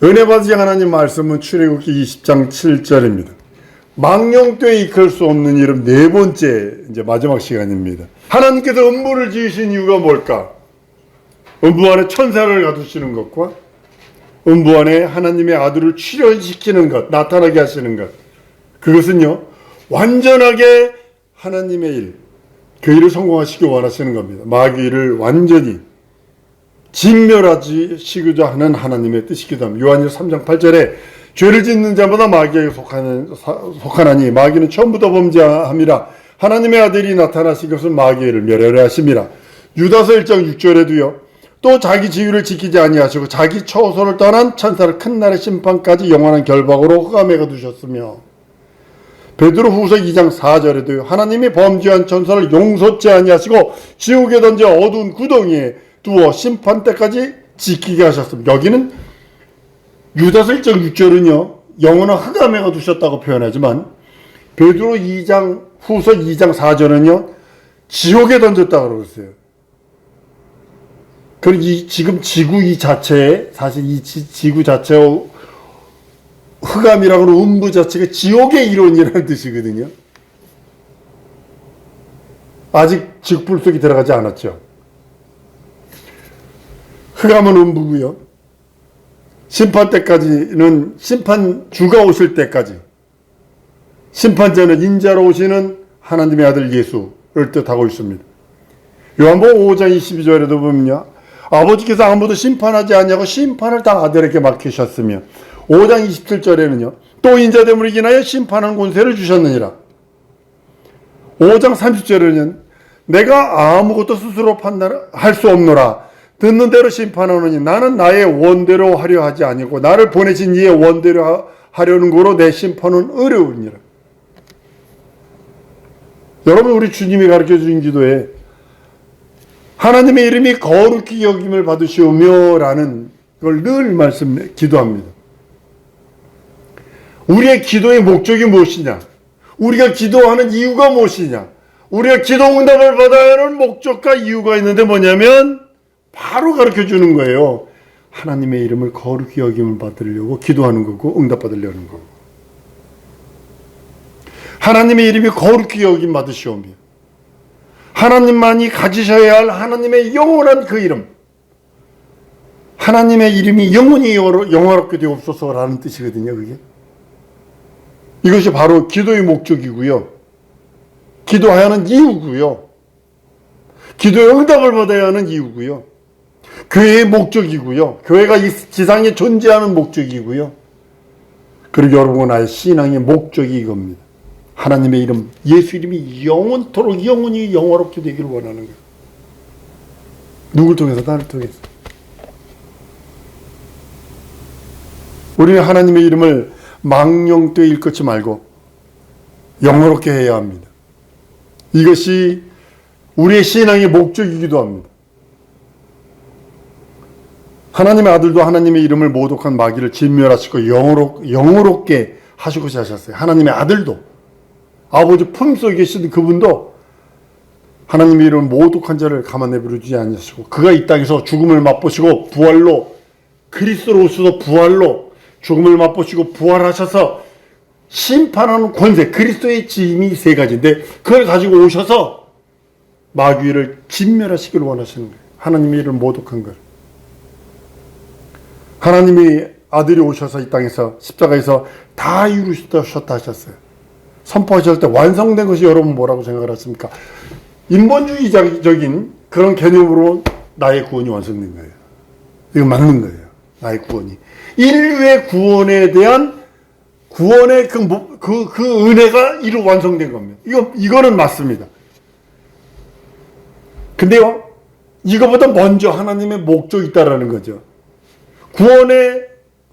은혜 받으신 하나님 말씀은 출애굽기 20장 7절입니다. 망령되이 이끌 수 없는 이름 네 번째 이제 마지막 시간입니다. 하나님께서 음부를 지으신 이유가 뭘까? 음부 안에 천사를 가두시는 것과 음부 안에 하나님의 아들을 출현시키는 것, 나타나게 하시는 것. 그것은요, 완전하게 하나님의 일, 그 일을 성공하시기 원하시는 겁니다. 마귀를 완전히 진멸하시고자 하는 하나님의 뜻이기도 합니다. 요한일서 3장 8절에 죄를 짓는 자마다 마귀에게 속하나니 마귀는 처음부터 범죄함이라 하나님의 아들이 나타나신 것은 마귀를 멸하려 하심이라. 유다서 1장 6절에도요. 또 자기 지위를 지키지 아니하시고 자기 처소를 떠난 천사를 큰 날의 심판까지 영원한 결박으로 흑암에 가두셨으며, 베드로후서 2장 4절에도요. 하나님이 범죄한 천사를 용서치 아니하시고 지옥에 던져 어두운 구덩이에 두어 심판 때까지 지키게 하셨습니다. 여기는 유다서 1장 6절은요. 영원한 흑암에 가두셨다고 표현하지만 베드로 2장 후서 2장 4절은요. 지옥에 던졌다고 그러고 있어요. 그리고 지금 지구 이 자체에, 사실 이 지구 자체의 흑암이라고 하는 음부 자체가 지옥의 이론이라는 뜻이거든요. 아직 직불 속에 들어가지 않았죠. 흑암은 음부고요. 심판 때까지는 심판주가 오실 때까지, 심판자는 인자로 오시는 하나님의 아들 예수를 뜻하고 있습니다. 요한복음 5장 22절에도 보면요. 아버지께서 아무도 심판하지 아니하고 심판을 다 아들에게 맡기셨으며, 5장 27절에는요. 또 인자됨으로 인하여 심판한 권세를 주셨느니라. 5장 30절에는 내가 아무것도 스스로 판단할 수 없노라. 듣는 대로 심판하노니 나는 나의 원대로 하려 하지 아니고 나를 보내신 이의 원대로 하려는 거로 내 심판은 어려우니라. 여러분, 우리 주님이 가르쳐 주신 기도에 하나님의 이름이 거룩히 여김을 받으시오며 라는 걸 늘 기도합니다. 우리의 기도의 목적이 무엇이냐? 우리가 기도하는 이유가 무엇이냐? 우리가 기도 응답을 받아야 하는 목적과 이유가 있는데 뭐냐면 바로 가르쳐 주는 거예요. 하나님의 이름을 거룩히 여김을 받으려고 기도하는 거고 응답 받으려는 거고. 하나님의 이름이 거룩히 여김 받으시오며 하나님만이 가지셔야 할 하나님의 영원한 그 이름, 하나님의 이름이 영원히 영화롭게 되옵소서라는 뜻이거든요. 그게 이것이 바로 기도의 목적이고요, 기도해야 하는 이유고요, 기도의 응답을 받아야 하는 이유고요, 교회의 목적이고요, 교회가 이 지상에 존재하는 목적이고요. 그리고 여러분, 나의 신앙의 목적이 이겁니다. 하나님의 이름, 예수 이름이 영원토록 영원히 영화롭게 되기를 원하는 거예요. 누굴 통해서? 나를 통해서. 우리는 하나님의 이름을 망령되이 일컫지 말고 영화롭게 해야 합니다. 이것이 우리의 신앙의 목적이기도 합니다. 하나님의 아들도 하나님의 이름을 모독한 마귀를 진멸하시고 영화롭게 하시고자 하셨어요. 하나님의 아들도, 아버지 품속에 계신 그분도 하나님의 이름을 모독한 자를 가만 내버려 두지 아니하시고 그가 이 땅에서 죽음을 맛보시고 부활로, 그리스도로 오셔서 부활로 죽음을 맛보시고 부활하셔서 심판하는 권세, 그리스도의 짐이 세 가지인데 그걸 가지고 오셔서 마귀를 진멸하시기를 원하시는 거예요. 하나님의 이름을 모독한 걸. 하나님이 아들이 오셔서 이 땅에서 십자가에서 다 이루셨다 하셨어요. 선포하실 때 완성된 것이 여러분 뭐라고 생각을 하십니까? 인본주의적인 그런 개념으로 나의 구원이 완성된 거예요. 이거 맞는 거예요. 나의 구원이. 인류의 구원에 대한 구원의 그 은혜가 이루 완성된 겁니다. 이거는 맞습니다. 근데요, 이거보다 먼저 하나님의 목적이 있다라는 거죠.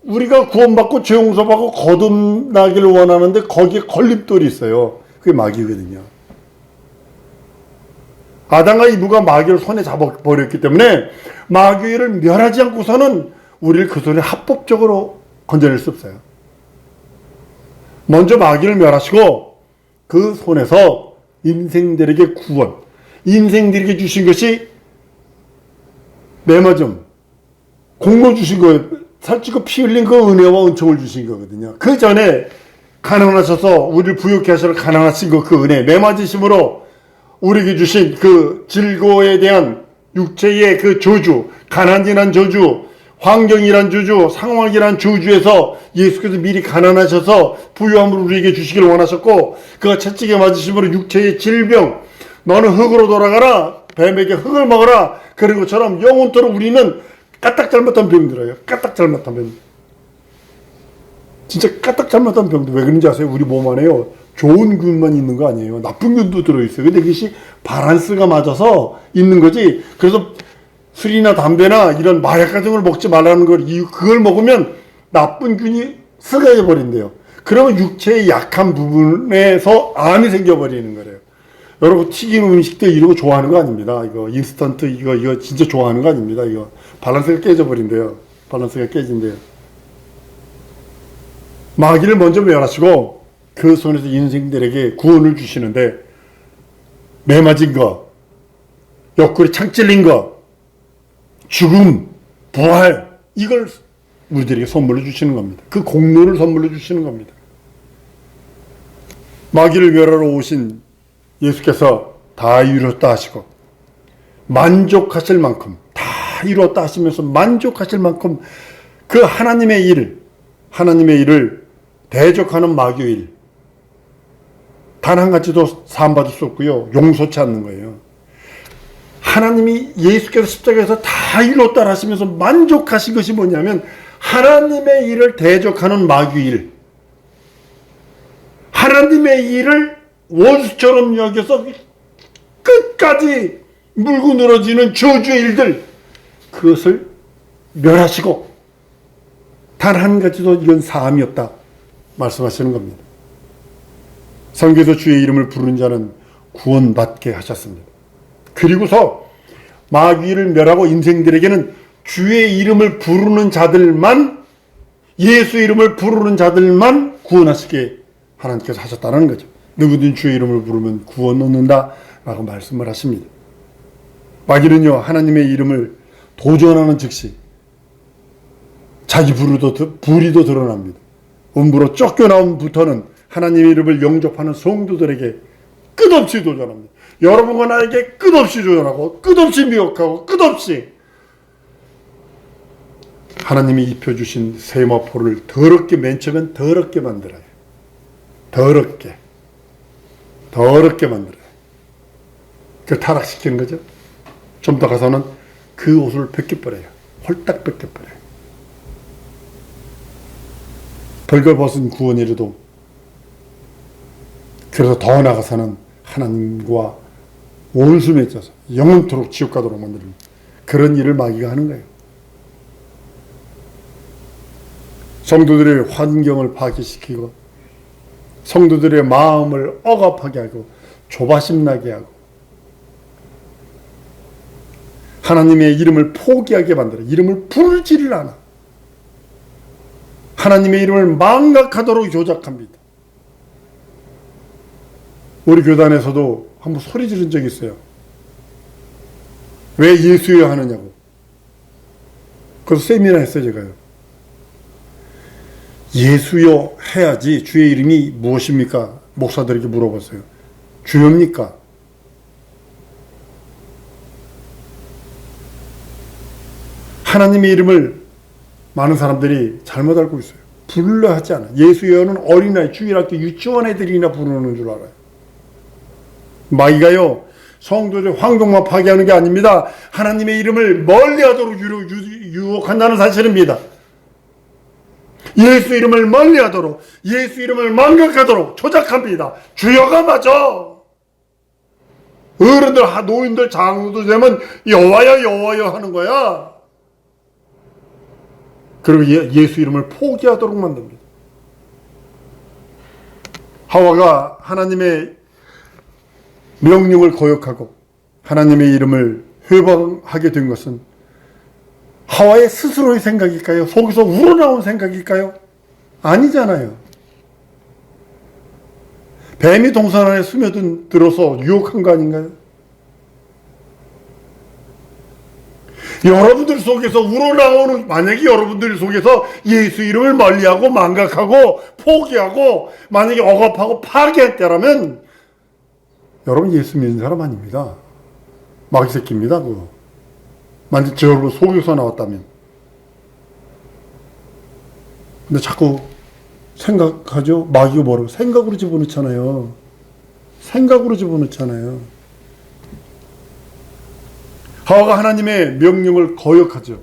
우리가 구원받고 죄 용서받고 거듭나기를 원하는데 거기에 걸림돌이 있어요. 그게 마귀거든요. 아담과 이브가 마귀를 손에 잡아버렸기 때문에 마귀를 멸하지 않고서는 우리를 그 손에 합법적으로 건져낼 수 없어요. 먼저 마귀를 멸하시고 그 손에서 인생들에게 구원, 인생들에게 주신 것이 메마점, 공로 주신 거예요. 살찌고 피 흘린 그 은혜와 은총을 주신 거거든요. 그 전에 가난하셔서 우리를 부유케 하셔서 가난하신 그 은혜, 매맞으심으로 우리에게 주신 그 질고에 대한 육체의 그 저주, 가난이란 저주, 환경이란 저주, 상황이란 저주에서 예수께서 미리 가난하셔서 부유함을 우리에게 주시기를 원하셨고, 그가 채찍에 맞으심으로 육체의 질병, 너는 흙으로 돌아가라, 뱀에게 흙을 먹어라, 그런 것처럼 영원토록 우리는 까딱 잘못한 병들어요. 까딱 잘못한 병. 진짜 까딱 잘못한 병도 왜 그런지 아세요? 우리 몸 안에요, 좋은 균만 있는 거 아니에요. 나쁜 균도 들어있어요. 근데 그것이 바란스가 맞아서 있는 거지. 그래서 술이나 담배나 이런 마약 같은 걸 먹지 말라는 걸, 그걸 먹으면 나쁜 균이 썩어져 버린대요. 그러면 육체의 약한 부분에서 암이 생겨버리는 거래요. 여러분, 튀긴 음식들 이런 거 좋아하는 거 아닙니다. 이거 인스턴트 이거 진짜 좋아하는 거 아닙니다. 이거 밸런스가 깨져버린대요. 밸런스가 깨진대요. 마귀를 먼저 멸하시고 그 손에서 인생들에게 구원을 주시는데, 매맞은 거, 옆구리 창 찔린 거, 죽음, 부활, 이걸 우리들에게 선물로 주시는 겁니다. 그 공로를 선물로 주시는 겁니다. 마귀를 멸하러 오신 예수께서 다 이루었다 하시고, 만족하실 만큼 다 이루었다 하시면서 만족하실 만큼 그 하나님의 일을 대적하는 마귀의 일, 단 한 가지도 사함받을 수 없고요, 용서치 않는 거예요. 하나님이 예수께서 십자가에서 다 이루었다 하시면서 만족하신 것이 뭐냐면, 하나님의 일을 대적하는 마귀의 일, 하나님의 일을 원수처럼 여겨서 끝까지 물고 늘어지는 저주의 일들, 그것을 멸하시고 단 한 가지도 이건 사함이 없다 말씀하시는 겁니다. 성경에서 주의 이름을 부르는 자는 구원받게 하셨습니다. 그리고서 마귀를 멸하고 인생들에게는 주의 이름을 부르는 자들만, 예수 이름을 부르는 자들만 구원하시게 하나님께서 하셨다는 거죠. 누구든 주의 이름을 부르면 구원 얻는다 라고 말씀을 하십니다. 마귀는요, 하나님의 이름을 도전하는 즉시 자기 불의도 드러납니다. 음부로 쫓겨나온부터는 하나님의 이름을 영접하는 성도들에게 끝없이 도전합니다. 여러분과 나에게 끝없이 도전하고 끝없이 미혹하고 끝없이 하나님이 입혀주신 세마포를 더럽게, 맨 처음엔 더럽게 만들어요. 더럽게 만들어요. 그 타락시키는 거죠. 좀 더 가서는 그 옷을 벗겨버려요. 홀딱 벗겨버려요. 벌거벗은 구원이라도, 그래서 더 나가서는 하나님과 원수 맺어서 영원토록 지옥 가도록 만드는 그런 일을 마귀가 하는 거예요. 성도들의 환경을 파괴시키고 성도들의 마음을 억압하게 하고 조바심 나게 하고 하나님의 이름을 포기하게 만들어 이름을 부르지를 않아. 하나님의 이름을 망각하도록 조작합니다. 우리 교단에서도 한번 소리 지른 적이 있어요. 왜 예수여 하느냐고. 그래서 세미나 했어요, 제가요. 예수여 해야지 주의 이름이 무엇입니까? 목사들에게 물어봤어요. 주여입니까? 하나님의 이름을 많은 사람들이 잘못 알고 있어요. 불러 하지 않아. 예수여는 어린아이, 주일학교 유치원 애들이나 부르는 줄 알아요. 마귀가요, 성도들의 환경만 파괴하는 게 아닙니다. 하나님의 이름을 멀리하도록 유혹한다는 사실입니다. 예수 이름을 멀리하도록, 예수 이름을 망각하도록 조작합니다. 주여가 맞아. 어른들, 노인들, 장로들 되면 여호와여 여호와여 하는 거야. 그리고 예수 이름을 포기하도록 만듭니다. 하와가 하나님의 명령을 거역하고 하나님의 이름을 회방하게 된 것은 하와의 스스로의 생각일까요? 속에서 우러나온 생각일까요? 아니잖아요. 뱀이 동산 안에 스며들어서 유혹한 거 아닌가요? 여러분들 속에서 우러나오는, 만약에 여러분들 속에서 예수 이름을 멀리하고 망각하고 포기하고 만약에 억압하고 파괴했다라면 여러분 예수 믿는 사람 아닙니다. 마귀 새끼입니다. 그거. 만약 저 여러분 속에서 나왔다면. 근데 자꾸 생각하죠. 마귀가 뭐라고? 생각으로 집어넣잖아요. 생각으로 집어넣잖아요. 하와가 하나님의 명령을 거역하죠.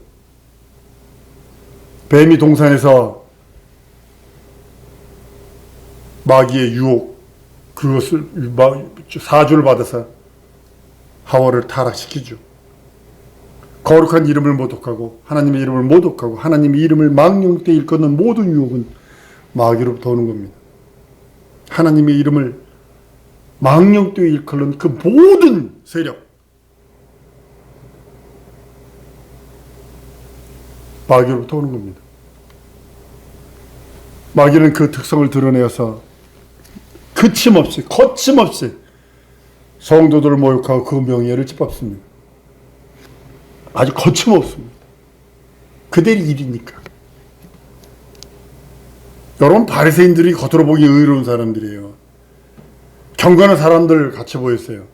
뱀이 동산에서 마귀의 유혹, 그것을 사주를 받아서 하와를 타락시키죠. 거룩한 이름을 모독하고 하나님의 이름을 모독하고 하나님의 이름을 망령되이 일컫는 모든 유혹은 마귀로부터 오는 겁니다. 하나님의 이름을 망령되이 일컫는 그 모든 세력, 마귀로부터 오는 겁니다. 마귀는 그 특성을 드러내어서 거침없이 성도들을 모욕하고 그 명예를 짓밟습니다. 아주 거침없습니다. 그들의 일이니까. 여러분, 바리새인들이 겉으로 보기 의로운 사람들이에요. 경건한 사람들 같이 보였어요.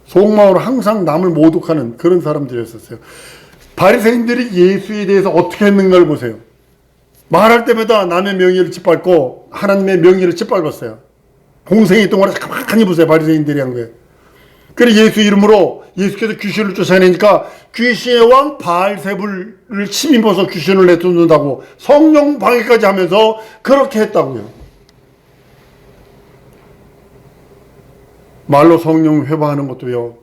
속마음으로 항상 남을 모독하는 그런 사람들이었어요. 바리새인들이 예수에 대해서 어떻게 했는가를 보세요. 말할 때마다 남의 명예를 짓밟고 하나님의 명예를 짓밟았어요. 공생이 동안에 가만히 보세요. 바리새인들이 한 거예요. 그래서 예수 이름으로 예수께서 귀신을 쫓아내니까 귀신의 왕 바알세불을 침입해서 귀신을 내쫓는다고 성령 방해까지 하면서 그렇게 했다고요. 말로 성령 회방하는 것도요,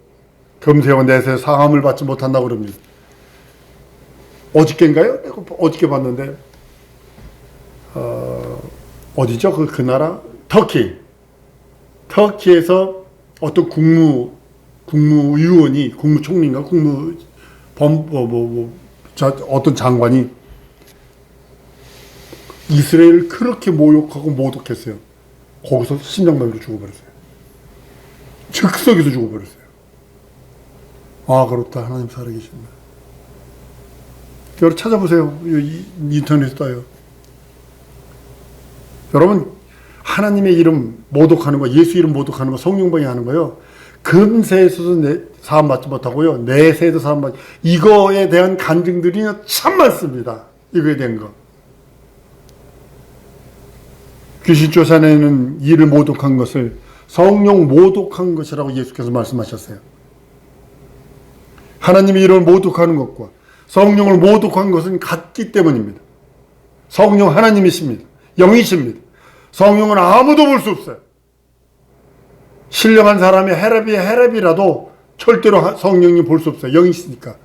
금세와 내세 사함을 받지 못한다고 그럽니다. 어저께인가요? 어저께 봤는데 어디죠? 그 나라? 터키에서 어떤 국무위원이, 국무총리인가? 어떤 장관이 이스라엘을 그렇게 모욕하고 모독했어요. 거기서 심장마비로 죽어버렸어요. 즉석에서 죽어버렸어요. 아, 그렇다. 하나님 살아계신다. 여러분 찾아보세요. 인터넷에 떠요. 여러분, 하나님의 이름 모독하는 거, 예수 이름 모독하는 거, 성령방해 하는 거요, 금세에서도 사함 받지 못하고요, 내세에도 사함 받지, 이거에 대한 간증들이 참 많습니다. 이거에 대한 거. 귀신 쫓아내는 일을 모독한 것을 성령 모독한 것이라고 예수께서 말씀하셨어요. 하나님의 이름을 모독하는 것과 성령을 모독한 것은 같기 때문입니다. 성령 하나님이십니다. 영이십니다. 성령은 아무도 볼 수 없어요. 신령한 사람이 헤랩이라도 절대로 성령님 볼 수 없어요. 영이시니까.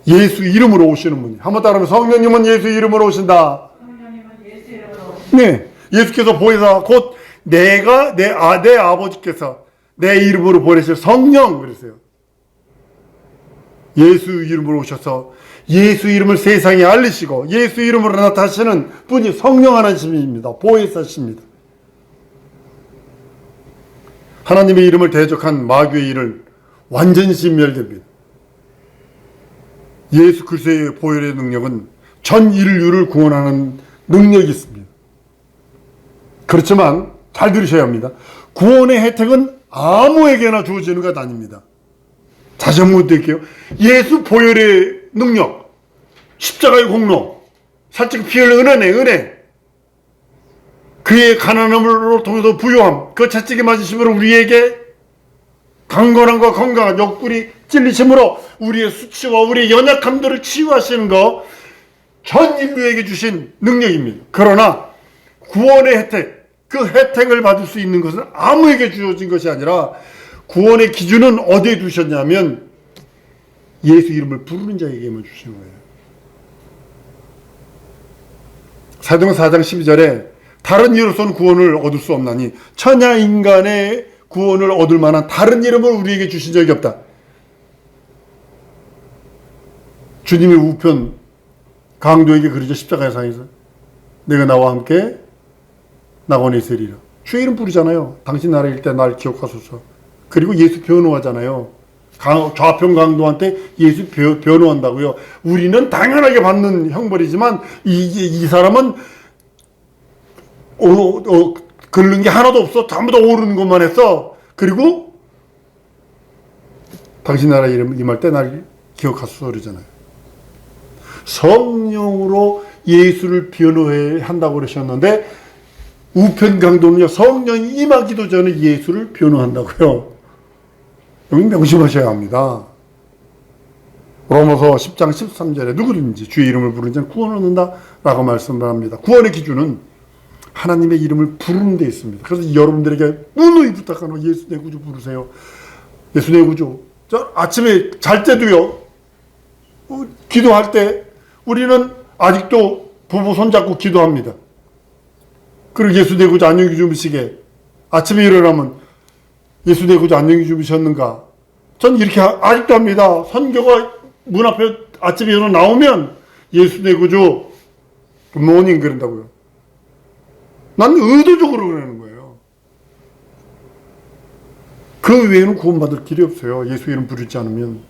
예수 이름으로 오시는 분이. 한번 따라하면 성령님은 예수 이름으로 오신다. 성령님은 예수 이름으로 오신다. 네. 예수께서 보혜사 곧 내가 내 아버지께서 내 이름으로 보내실 성령 그랬어요. 예수 이름으로 오셔서 예수 이름을 세상에 알리시고 예수 이름으로 나타나시는 분이 성령 하나님입니다. 보혜사십니다. 하나님의 이름을 대적한 마귀의 일을 완전히 진멸됩니다. 예수 그리스도의 보혈의 능력은 전 인류를 구원하는 능력이 있습니다. 그렇지만 잘 들으셔야 합니다. 구원의 혜택은 아무에게나 주어지는 것 아닙니다. 다시 한번 드릴게요. 예수 보혈의 능력, 십자가의 공로, 살짝 피 흘린 은혜, 그의 가난함을 통해서 부요함, 그 채찍에 맞으심으로 우리에게 강건함과 건강한 옆구리 찔리심으로 우리의 수치와 우리의 연약함들을 치유하시는 것, 전 인류에게 주신 능력입니다. 그러나 구원의 혜택, 그 혜택을 받을 수 있는 것은 아무에게 주어진 것이 아니라 구원의 기준은 어디에 두셨냐면 예수 이름을 부르는 자에게만 주신 거예요. 사도행전 4장 12절에 다른 이로서는 구원을 얻을 수 없나니 천하 인간의 구원을 얻을 만한 다른 이름을 우리에게 주신 적이 없다. 주님의 우편 강도에게 그러죠. 십자가상에서 내가 나와 함께 낙원에 있으리라. 주의 이름 부르잖아요. 당신 나라일 때 날 기억하소서. 그리고 예수 변호하잖아요. 좌편 강도한테 예수 변호한다고요. 우리는 당연하게 받는 형벌이지만 이 사람은 긁는 게 하나도 없어. 전부 다 오르는 것만 했어. 그리고 당신 나라 이름 임할 때 날 기억하소서 그러잖아요. 성령으로 예수를 변호한다고 그러셨는데 우편 강도는요, 성령이 임하기도 전에 예수를 변호한다고요. 여기 명심하셔야 합니다. 로마서 10장 13절에 누구든지 주의 이름을 부르는 자는 구원을 얻는다 라고 말씀을 합니다. 구원의 기준은 하나님의 이름을 부르는 데 있습니다. 그래서 여러분들에게 누누이 부탁하노 예수 내 구주 부르세요. 예수 내 구주. 아침에 잘 때도요, 기도할 때 우리는 아직도 부부 손잡고 기도합니다. 그리고 예수 내 구주 안녕히 주무시게. 아침에 일어나면 예수 내 구주 안녕히 주무셨는가. 전 이렇게 아직도 합니다. 선교가 문 앞에 아침에 일어나 나오면 예수 내 구주 굿모닝 그런다고요. 난 의도적으로 그러는 거예요. 그 외에는 구원받을 길이 없어요. 예수 이름 부르지 않으면.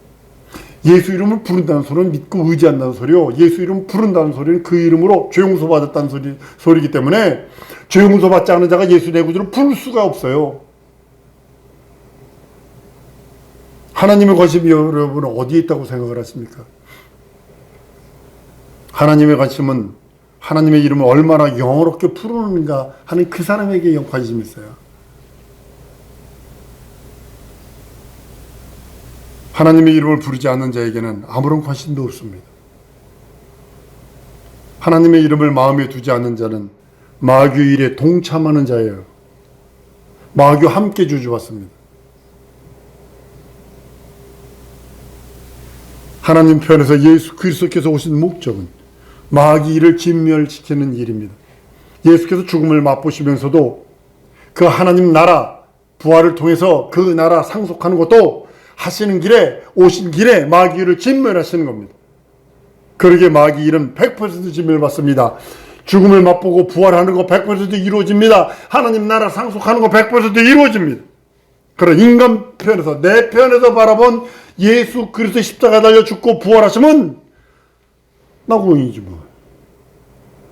예수 이름을 부른다는 소리는 믿고 의지한다는 소리요. 예수 이름 부른다는 소리는 그 이름으로 죄 용서 받았다는 소리이기 때문에 죄 용서 받지 않은 자가 예수 내 구주를 부를 수가 없어요. 하나님의 관심이 여러분은 어디에 있다고 생각을 하십니까? 하나님의 관심은 하나님의 이름을 얼마나 영어롭게 부르는가 하는 그 사람에게 관심이 있어요. 하나님의 이름을 부르지 않는 자에게는 아무런 관심도 없습니다. 하나님의 이름을 마음에 두지 않는 자는 마귀 일에 동참하는 자예요. 마귀와 함께 주주받습니다. 하나님 편에서 예수 그리스도께서 오신 목적은 마귀 일을 진멸시키는 일입니다. 예수께서 죽음을 맛보시면서도 그 하나님 나라 부활을 통해서 그 나라 상속하는 것도 하시는 길에 오신 길에 마귀를 진멸하시는 겁니다. 그러기에 마귀 일은 100% 진멸받습니다. 죽음을 맛보고 부활하는 거 100% 이루어집니다. 하나님 나라 상속하는 거 100% 이루어집니다. 그런 인간 편에서 내 편에서 바라본 예수 그리스도 십자가 달려 죽고 부활하시면 나 구원이지 뭐.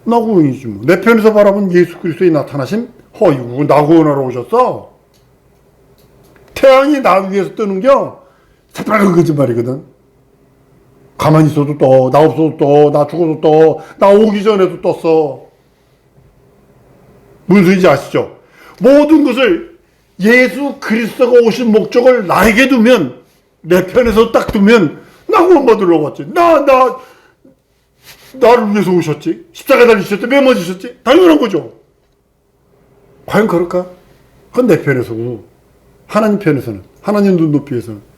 나 구원이지 뭐. 내 편에서 바라본 예수 그리스도의 나타나심 이거 나 구원하러 오셨어? 태양이 나 위에서 뜨는겨 새빨간 거짓말이거든. 가만히 있어도 떠, 나 없어도 떠, 나 죽어도 떠, 나 오기 전에도 떴어. 무슨 소리인지 아시죠? 모든 것을 예수 그리스도가 오신 목적을 나에게 두면, 내 편에서 딱 두면 나 구원 받으러 왔지. 나를 위해서 오셨지. 십자가에 달리셨지. 매 맞으셨지. 당연한 거죠. 과연 그럴까? 그건 내 편에서고 하나님 편에서는, 하나님 눈높이에서는.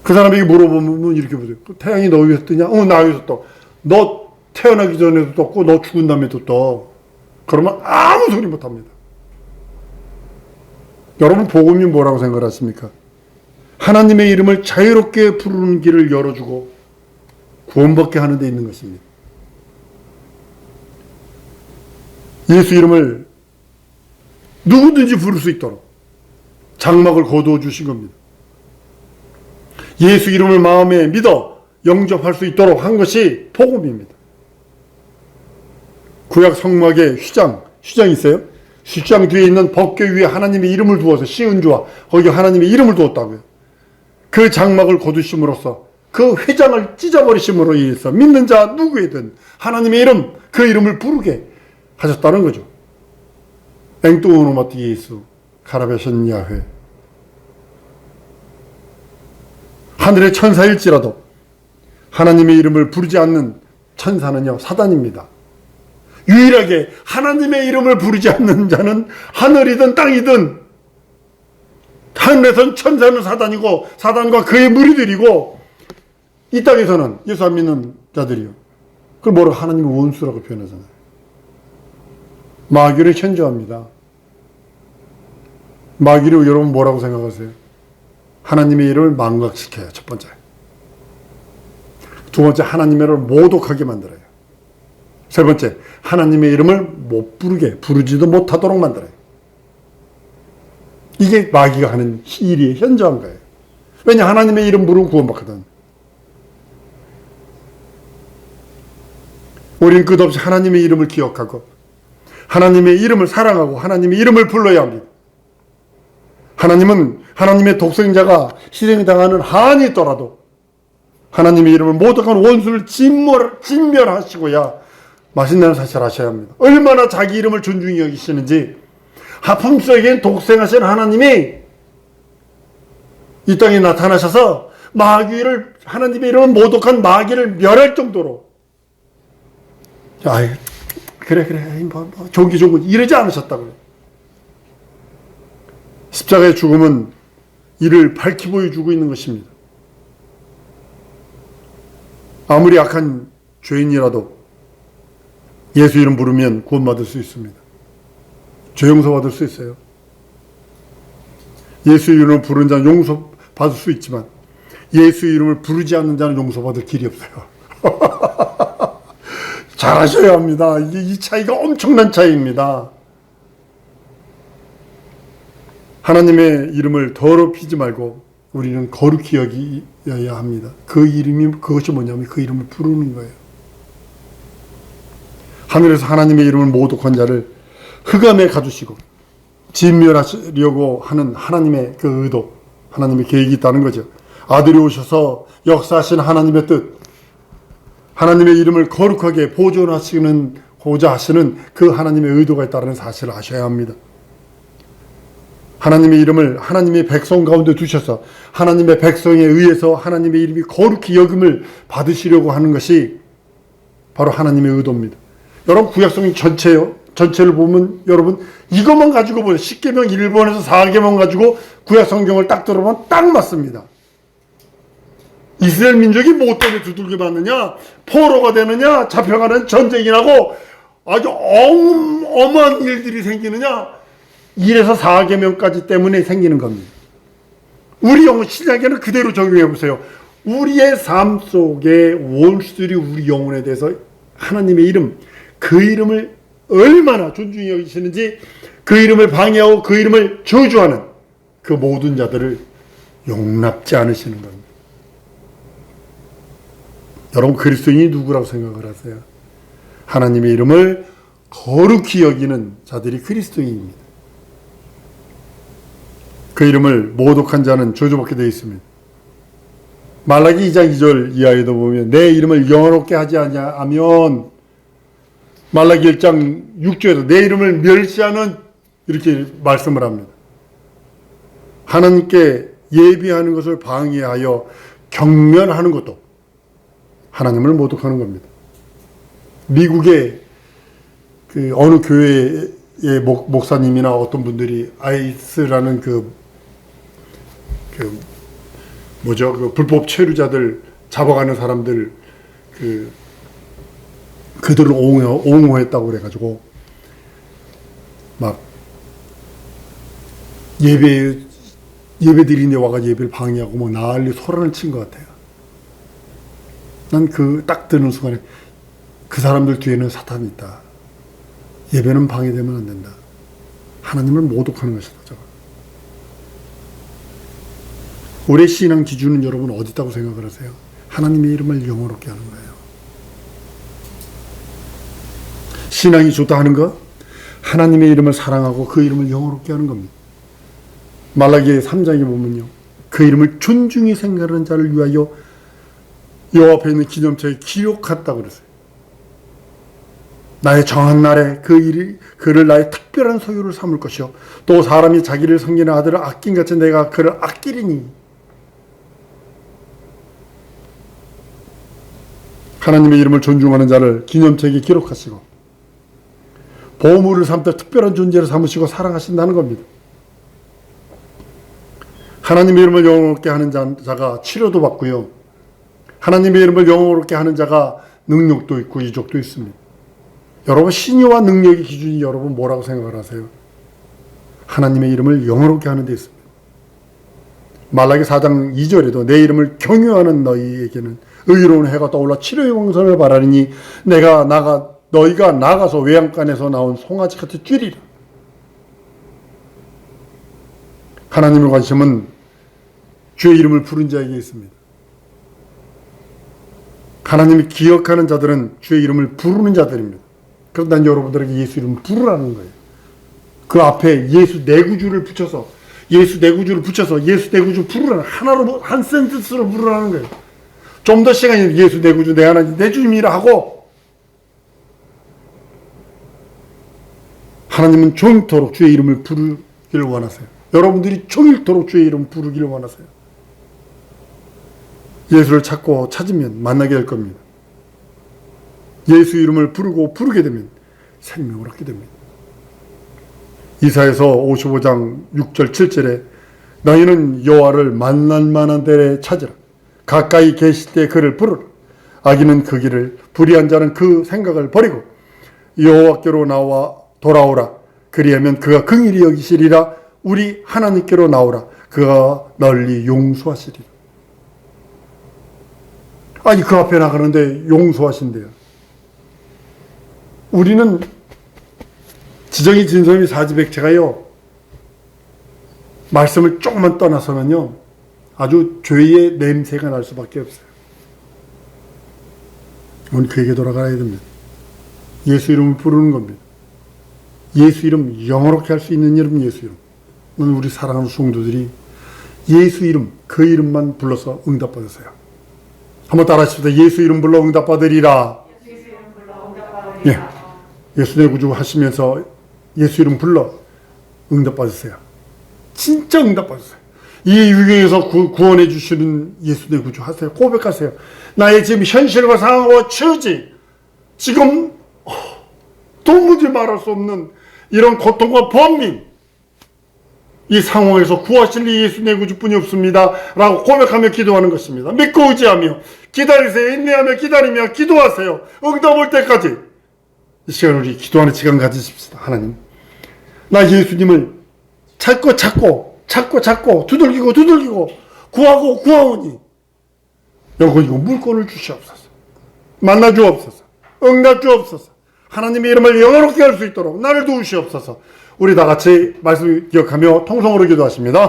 그 사람에게 물어보면 이렇게 보세요. 태양이 너 위에서 뜨냐? 나 위에서 떠. 너 태어나기 전에도 떴고 너 죽은 다음에도 떠. 그러면 아무 소리 못합니다. 여러분 복음이 뭐라고 생각하십니까? 하나님의 이름을 자유롭게 부르는 길을 열어주고 구원받게 하는 데 있는 것입니다. 예수 이름을 누구든지 부를 수 있도록 장막을 거두어 주신 겁니다. 예수 이름을 마음에 믿어 영접할 수 있도록 한 것이 복음입니다. 구약 성막에 휘장이 있어요. 휘장 뒤에 있는 법궤 위에 하나님의 이름을 두어서 시은주와 거기 하나님의 이름을 두었다고요. 그 장막을 거두심으로써 그 휘장을 찢어버리심으로 인해서 믿는 자 누구에든 하나님의 이름, 그 이름을 부르게 하셨다는 거죠. 앵뚜오노마티 예수 가라베션 야훼. 하늘의 천사일지라도 하나님의 이름을 부르지 않는 천사는요 사단입니다. 유일하게 하나님의 이름을 부르지 않는 자는 하늘이든 땅이든, 하늘에서는 천사는 사단이고 사단과 그의 무리들이고, 이 땅에서는 예수 안 믿는 자들이요. 그걸 뭐라고 하나님의 원수라고 표현하잖아요. 마귀를 현저합니다. 마귀를 여러분 뭐라고 생각하세요? 하나님의 이름을 망각시켜요. 첫 번째. 두 번째, 하나님의 이름을 모독하게 만들어요. 세 번째, 하나님의 이름을 못 부르게, 부르지도 못하도록 만들어요. 이게 마귀가 하는 일이 현저한 거예요. 왜냐, 하나님의 이름 부르면 구원받거든. 우리는 끝없이 하나님의 이름을 기억하고 하나님의 이름을 사랑하고 하나님의 이름을 불러야 합니다. 하나님은 하나님의 독생자가 희생당하는 한이 있더라도 하나님의 이름을 모독한 원수를 진멸하시고야 마신다는 사실을 아셔야 합니다. 얼마나 자기 이름을 존중히 여기시는지, 하품속에 독생하신 하나님이 이 땅에 나타나셔서 마귀를, 하나님의 이름을 모독한 마귀를 멸할 정도로, 그래 종기 이러지 않으셨다고요. 십자가의 죽음은 이를 밝히 보여주고 있는 것입니다. 아무리 악한 죄인이라도 예수 이름 부르면 구원받을 수 있습니다. 죄 용서받을 수 있어요. 예수 이름을 부르는 자는 용서받을 수 있지만 예수 이름을 부르지 않는 자는 용서받을 길이 없어요. 잘 아셔야 합니다. 이 차이가 엄청난 차이입니다. 하나님의 이름을 더럽히지 말고 우리는 거룩히 여겨야 합니다. 그 이름이, 그것이 뭐냐면 그 이름을 부르는 거예요. 하늘에서 하나님의 이름을 모독한 자를 흑암에 가두시고 진멸하시려고 하는 하나님의 그 의도, 하나님의 계획이 있다는 거죠. 아들이 오셔서 역사하신 하나님의 뜻, 하나님의 이름을 거룩하게 보존하시고자 하시는 그 하나님의 의도가 있다는 사실을 아셔야 합니다. 하나님의 이름을 하나님의 백성 가운데 두셔서 하나님의 백성에 의해서 하나님의 이름이 거룩히 여김을 받으시려고 하는 것이 바로 하나님의 의도입니다. 여러분, 구약성경 전체를 보면 여러분 이것만 가지고 보세요. 10계명 1번에서 4계명 가지고 구약성경을 딱 들어보면 딱 맞습니다. 이스라엘 민족이 뭐 때문에 두들겨 맞느냐, 포로가 되느냐, 잡혀가는 전쟁이 나고 아주 어마어마한 일들이 생기느냐, 1에서 4계명까지 때문에 생기는 겁니다. 우리 영혼 신약에는 그대로 적용해 보세요. 우리의 삶 속에 원수들이 우리 영혼에 대해서 하나님의 이름, 그 이름을 얼마나 존중히 여기시는지, 그 이름을 방해하고 그 이름을 저주하는 그 모든 자들을 용납지 않으시는 겁니다. 여러분, 그리스도인이 누구라고 생각을 하세요? 하나님의 이름을 거룩히 여기는 자들이 그리스도인입니다. 그 이름을 모독한 자는 저주받게 되어 있습니다. 말라기 2장 2절 이하에도 보면 내 이름을 영화롭게 하지 아니하면, 말라기 1장 6절에도 내 이름을 멸시하는, 이렇게 말씀을 합니다. 하나님께 예비하는 것을 방해하여 경멸하는 것도 하나님을 모독하는 겁니다. 미국의 그 어느 교회의 목사님이나 어떤 분들이 아이스라는 그 불법 체류자들 잡아가는 사람들 그들을 옹호했다고 그래가지고 막 예배드리는데 와가지고 예배를 방해하고 뭐 난리 소란을 친 것 같아요. 난 그 딱 드는 순간에 그 사람들 뒤에는 사탄이 있다. 예배는 방해되면 안 된다. 하나님을 모독하는 것이다. 저거. 우리의 신앙 기준은 여러분 어디 있다고 생각을 하세요? 하나님의 이름을 영어롭게 하는 거예요. 신앙이 좋다 하는 거, 하나님의 이름을 사랑하고 그 이름을 영어롭게 하는 겁니다. 말라기 3장에 보면요, 그 이름을 존중히 생각하는 자를 위하여 여호와 앞에 있는 기념처에 기록했다고 그랬어요. 나의 정한 날에 그를 나의 특별한 소유를 삼을 것이요, 또 사람이 자기를 섬기는 아들을 아낀같이 내가 그를 아끼리니. 하나님의 이름을 존중하는 자를 기념책에 기록하시고 보물을 삼다 특별한 존재를 삼으시고 사랑하신다는 겁니다. 하나님의 이름을 영원롭게 하는 자가 치료도 받고요, 하나님의 이름을 영원롭게 하는 자가 능력도 있고 이족도 있습니다. 여러분, 신유와 능력의 기준이 여러분 뭐라고 생각을 하세요? 하나님의 이름을 영원롭게 하는 데 있습니다. 말라기 4장 2절에도 내 이름을 경유하는 너희에게는 의로운 해가 떠올라 치료의 광선을 바라리니 너희가 나가서 외양간에서 나온 송아지 같이 뛰리라. 하나님의 관심은 주의 이름을 부른 자에게 있습니다. 하나님이 기억하는 자들은 주의 이름을 부르는 자들입니다. 그래서 난 여러분들에게 예수 이름을 부르라는 거예요. 그 앞에 예수 내 구주를 붙여서 예수 내 구주 부르라는, 하나로, 한 센텐스로 부르라는 거예요. 좀 더 시간이 예수 내 구주 내 하나님 내 주님이라 하고, 하나님은 종일토록 주의 이름을 부르기를 원하세요. 여러분들이 종일토록 주의 이름을 부르기를 원하세요. 예수를 찾고 찾으면 만나게 될 겁니다. 예수 이름을 부르게 되면 생명을 얻게 됩니다. 이사야서 55장 6절 7절에 너희는 여호와를 만날 만한 데에 찾으라. 가까이 계실 때 그를 부르라. 악인은 그 길을, 불의한 자는 그 생각을 버리고 여호와께로 돌아오라. 그리하면 그가 긍휼히 여기시리라. 우리 하나님께로 나오라. 그가 널리 용서하시리라. 아니, 그 앞에 나가는데 용서하신대요. 우리는 지정이 진섬이 사지백체가요, 말씀을 조금만 떠나서는요, 아주 죄의 냄새가 날 수밖에 없어요. 오늘 그에게 돌아가야 됩니다. 예수 이름을 부르는 겁니다. 예수 이름, 영어롭게 할 수 있는 이름, 예수 이름. 오늘 우리 사랑하는 성도들이 예수 이름, 그 이름만 불러서 응답받으세요. 한번 따라 하십시다. 예수 이름 불러 응답받으리라. 예수 이름 불러 응답받으리라. 예. 예수 내 구주 하시면서 예수 이름 불러 응답받으세요. 진짜 응답받으세요. 이 위기에서 구원해 주시는 예수 내 구주 하세요. 고백하세요. 나의 지금 현실과 상황과 처지, 지금 도무지 말할 수 없는 이런 고통과 번민, 이 상황에서 구하실 예수 내 구주뿐이 없습니다 라고 고백하며 기도하는 것입니다. 믿고 의지하며 기다리세요. 인내하며 기다리며 기도하세요. 응답 올 때까지. 이 시간 우리 기도하는 시간 가지십시다. 하나님, 나 예수님을 찾고 두들기고 구하오니 영혼이고 물건을 주시옵소서. 만나 주옵소서. 응답 주옵소서. 하나님의 이름을 영원롭게 할 수 있도록 나를 도우시옵소서. 우리 다 같이 말씀을 기억하며 통성으로 기도하십니다.